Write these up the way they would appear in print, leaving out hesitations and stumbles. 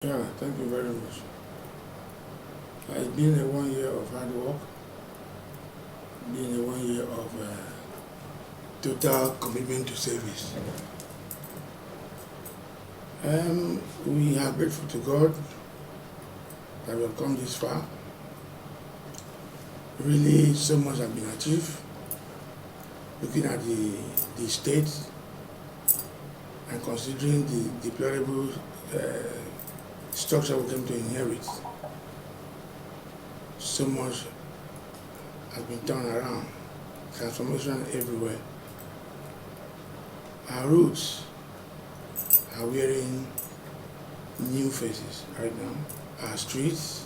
Yeah, thank you very much. It's been a 1 year of hard work, been a 1 year of total commitment to service. We are grateful to God that we have come this far. Really, so much has been achieved. Looking at the state and considering the deplorable structure we came to inherit, so much has been turned around, transformation everywhere. Our roots are wearing new faces right now. Our streets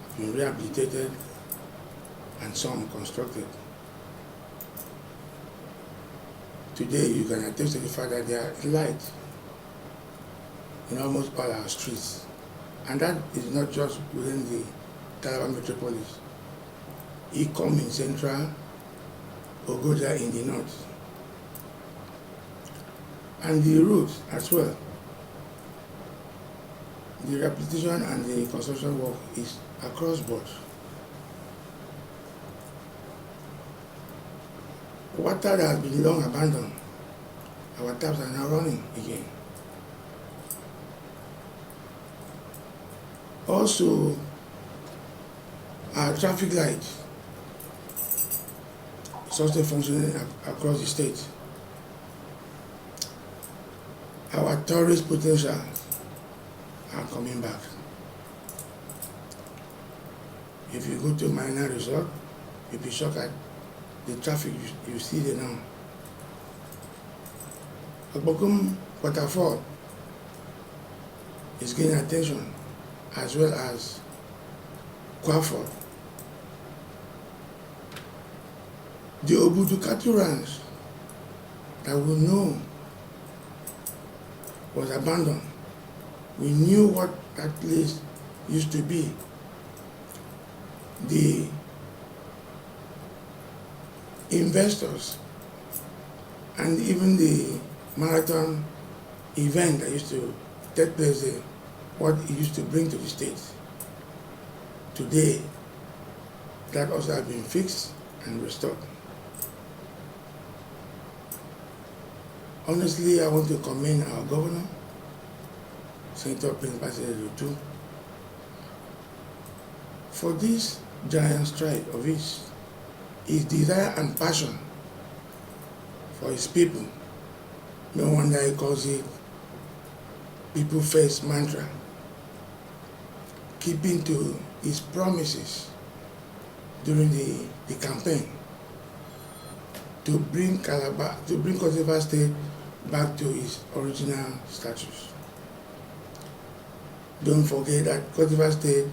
have been rehabilitated and some constructed. Today you can attest to the fact that there are light in almost all our streets. And that is not just within the Calabar metropolis. Ikom in central, Ogoja in the north. And the roads as well. The rehabilitation and the construction work is across board. Water that has been long abandoned, our taps are now running again. Also, our traffic lights is also functioning across the state. Our tourist potential are coming back. If you go to Marina Resort, you'll be shocked at the traffic you see there now. Agbokum Waterfall is getting attention, as well as Quaford. The Obudu cattle ranch that we know was abandoned. We knew what that place used to be. The investors and even the marathon event that used to take place there, what it used to bring to the state. Today, that also has been fixed and restored. Honestly, I want to commend our governor, Senator Prince Bassey Otu, for this giant stride of his desire and passion for his people. No wonder he calls it People First mantra, keeping to his promises during the campaign to bring Cross River State back to its original status. Don't forget that Cross River State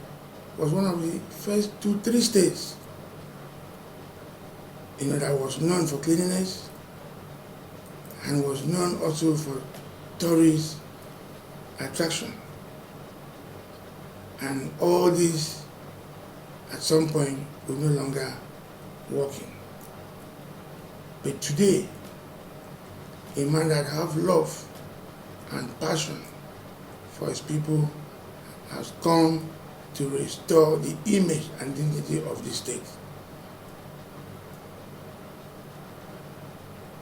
was one of the first 2-3 states that was known for cleanliness and was known also for tourist attraction. And all this at some point will no longer working. But today, a man that have love and passion for his people has come to restore the image and dignity of the state.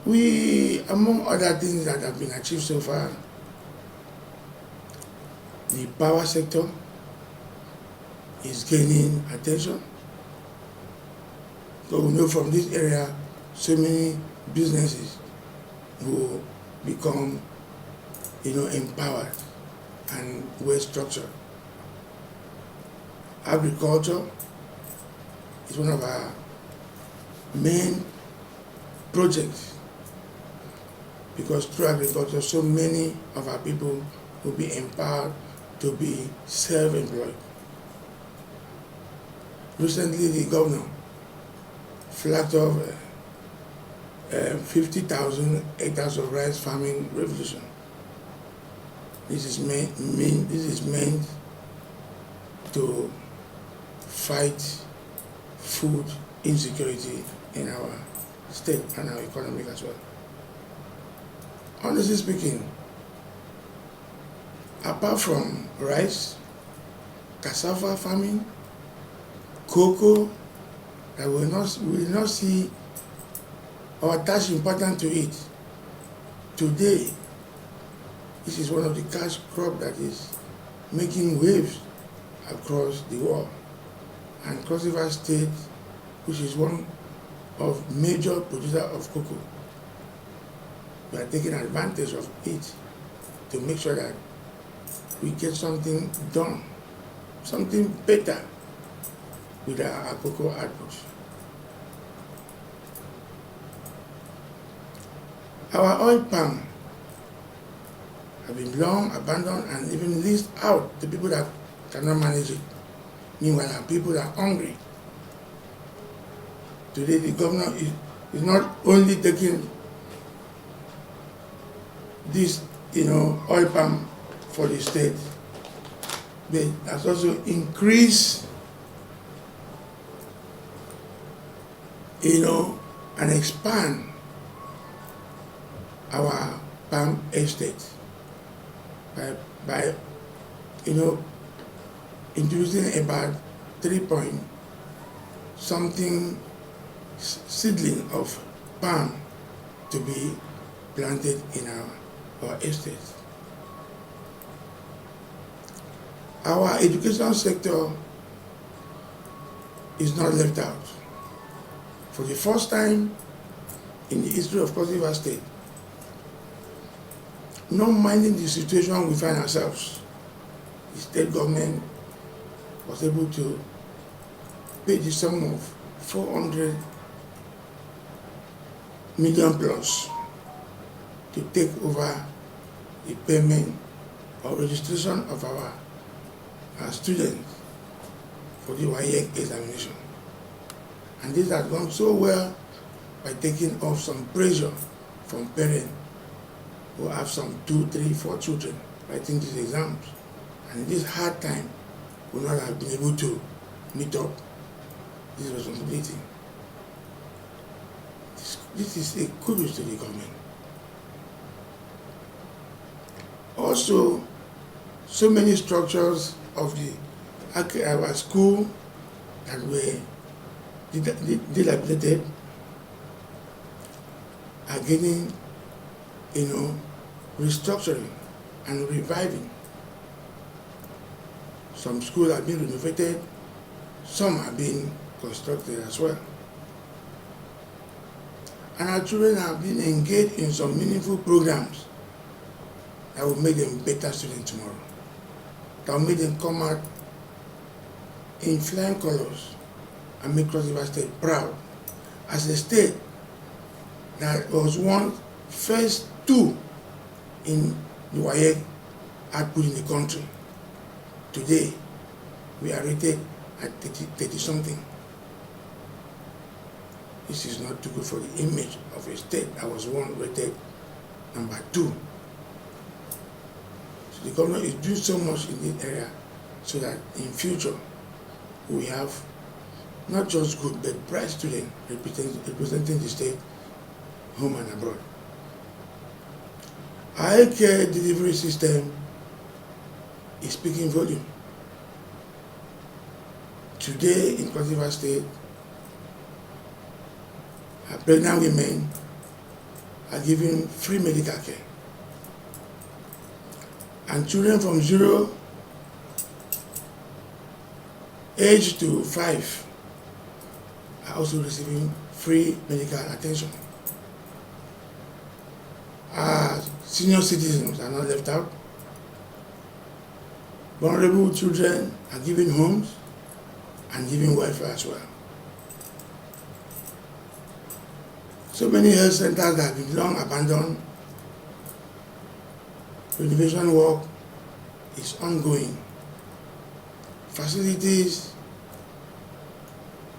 We, among other things that have been achieved so far, the power sector is gaining attention. So we know from this area, so many businesses will become, empowered and well structured. Agriculture is one of our main projects, because through agriculture, so many of our people will be empowered to be self-employed. Recently, the governor flagged off 50,000 hectares of rice farming revolution. This is meant to fight food insecurity in our state and our economy as well. Honestly speaking, apart from rice, cassava farming, cocoa, that we will not see or attach importance to it. Today, this is one of the cash crop that is making waves across the world. And Cross River State, which is one of major producer of cocoa, we are taking advantage of it to make sure that we get something done, something better with our cocoa output. Our oil palm have been long abandoned and even leased out to people that cannot manage it. Meanwhile, our people are hungry. Today, the governor is not only taking this, oil palm for the state, but has also increased, and expand our palm estate by introducing about 3-point-something seedling of palm to be planted in our estate. Our education sector is not left out. For the first time in the history of Cross River State, not minding the situation we find ourselves, the state government was able to pay the sum of 400 million plus to take over the payment or registration of our students for the WAEC examination. And this has gone so well by taking off some pressure from parents who have some 2, 3, 4 children writing these exams. And in this hard time, will not have been able to meet up this responsibility. This is a kudos to the government. Also, so many structures of our school that were dilapidated are getting, restructuring and reviving. Some schools have been renovated, some have been constructed as well. And our children have been engaged in some meaningful programs that will make them better students tomorrow, that will make them come out in flying colors and make Cross River State proud as a state that was one first 2 in the WAEC output in the country. Today, we are rated at 30 something. This is not too good for the image of a state that was one rated number 2. So the government is doing so much in this area so that in future we have not just good but bright students representing the state home and abroad. Our healthcare delivery system is speaking volume. Today in Cross River State, pregnant women are given free medical care. And children from 0 age to 5 are also receiving free medical attention. Senior citizens are not left out. Vulnerable children are given homes and given welfare as well. So many health centers that have been long abandoned, renovation work is ongoing. Facilities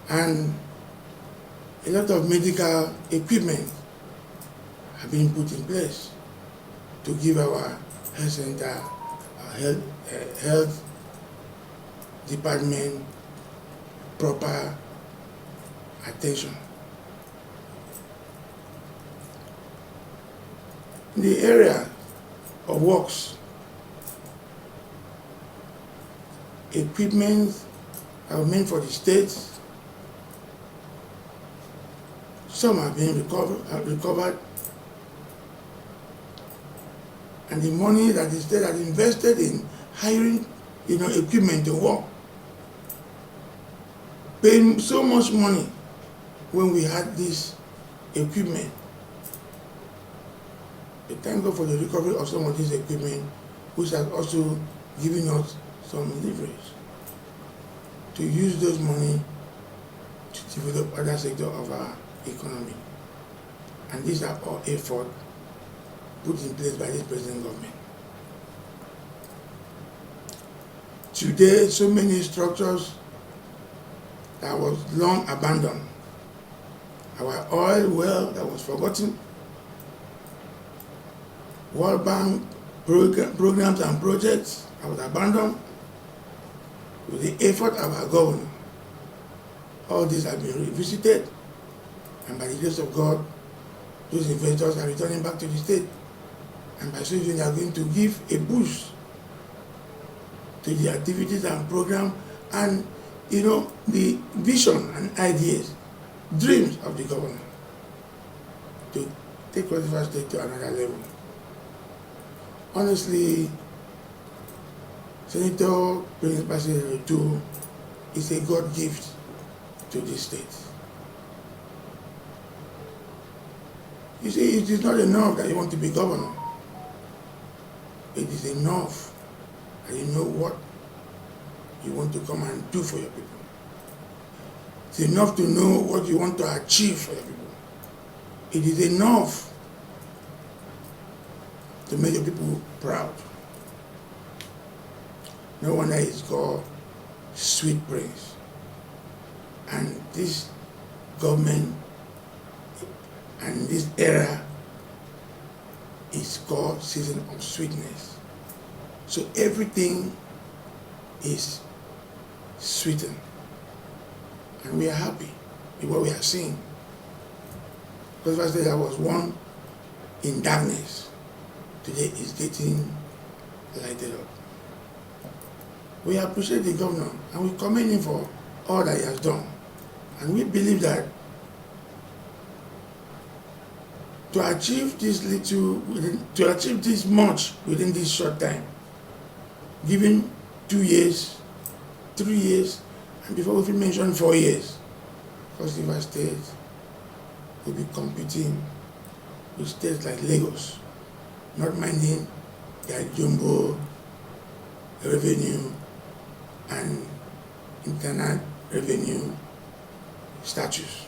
and a lot of medical equipment have been put in place to give our health center, our health department proper attention. In the area of works, equipment that were meant for the states. Some have been recovered. And the money that the state has invested in hiring, equipment to work, paying so much money when we had this equipment. We thank God for the recovery of some of this equipment, which has also given us some leverage to use those money to develop other sectors of our economy. And these are all efforts put in place by this present government. Today, so many structures that was long abandoned. Our oil well that was forgotten, World Bank programs and projects that was abandoned. With the effort of our governor, all these have been revisited, and by the grace of God, those investors are returning back to the state. And by so doing, they are going to give a boost to the activities and program and the vision and ideas, dreams of the governor to take Cross River State to another level. Honestly, Senator Prince Bassey Oyedepo is a God gift to this state. You see, it is not enough that you want to be governor. It is enough that you know what you want to come and do for your people. It's enough to know what you want to achieve for your people. It is enough to make your people proud. No wonder it's called Sweet Prince. And this government and this era is called Season of Sweetness. So everything is sweetened. And we are happy with what we are seeing. Because first day I was one in darkness. Today is getting lighted up. We appreciate the governor and we commend him for all that he has done. And we believe that to achieve this much within this short time, given 2 years, 3 years, and before we even mention 4 years, Cross River State will be competing with states like Lagos, not minding their jumbo revenue and internal revenue status.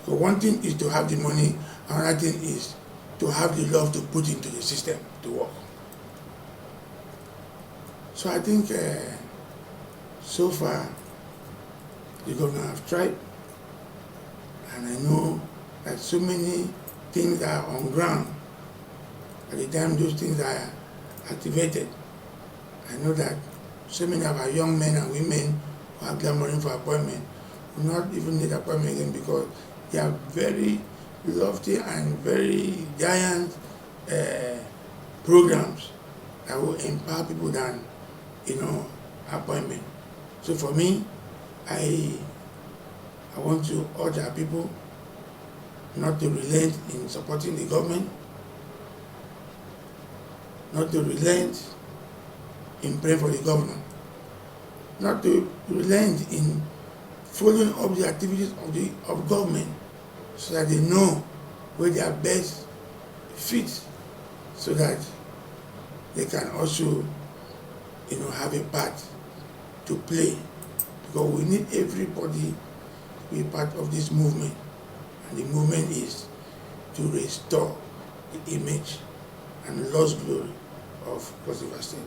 So one thing is to have the money, another thing is to have the love to put into the system to work. So I think so far the governor have tried, and I know that so many things are on ground. By the time those things are activated, I know that so many of our young men and women who are clamoring for appointment will not even need appointment again because they are very lofty and very giant programs that will empower people than appointment. So for me, I want to urge our people not to relent in supporting the government, not to relent in praying for the governor, not to relent in following up the activities of government so that they know where they are best fit so that they can also have a part to play, because we need everybody to be part of this movement, and the movement is to restore the image and lost glory of Cross River State.